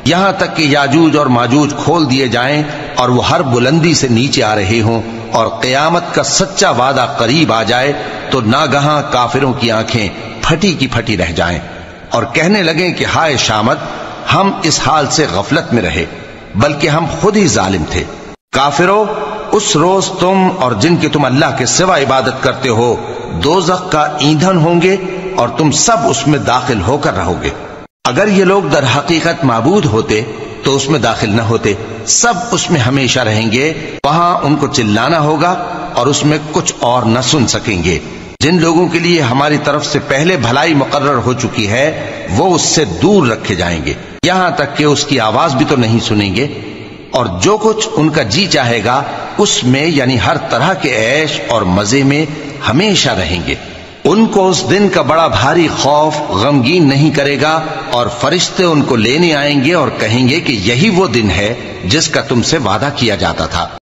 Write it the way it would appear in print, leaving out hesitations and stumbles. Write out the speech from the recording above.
یہاں تک کہ یاجوج اور ماجوج کھول دیے جائیں اور وہ ہر بلندی سے نیچے آ رہے ہوں اور قیامت کا سچا وعدہ قریب آ جائے تو ناگہاں کافروں کی آنکھیں پھٹی کی پھٹی رہ جائیں اور کہنے لگیں کہ ہائے شامت، ہم اس حال سے غفلت میں رہے بلکہ ہم خود ہی ظالم تھے۔ کافرو، اس روز تم اور جن کی تم اللہ کے سوا عبادت کرتے ہو دوزخ کا ایندھن ہوں گے اور تم سب اس میں داخل ہو کر رہو گے۔ اگر یہ لوگ در حقیقت معبود ہوتے تو اس میں داخل نہ ہوتے، سب اس میں ہمیشہ رہیں گے، وہاں ان کو چلانا ہوگا اور اس میں کچھ اور نہ سن سکیں گے۔ جن لوگوں کے لیے ہماری طرف سے پہلے بھلائی مقرر ہو چکی ہے وہ اس سے دور رکھے جائیں گے، یہاں تک کہ اس کی آواز بھی تو نہیں سنیں گے، اور جو کچھ ان کا جی چاہے گا اس میں یعنی ہر طرح کے عیش اور مزے میں ہمیشہ رہیں گے۔ ان کو اس دن کا بڑا بھاری خوف غمگین نہیں کرے گا، اور فرشتے ان کو لینے آئیں گے اور کہیں گے کہ یہی وہ دن ہے جس کا تم سے وعدہ کیا جاتا تھا۔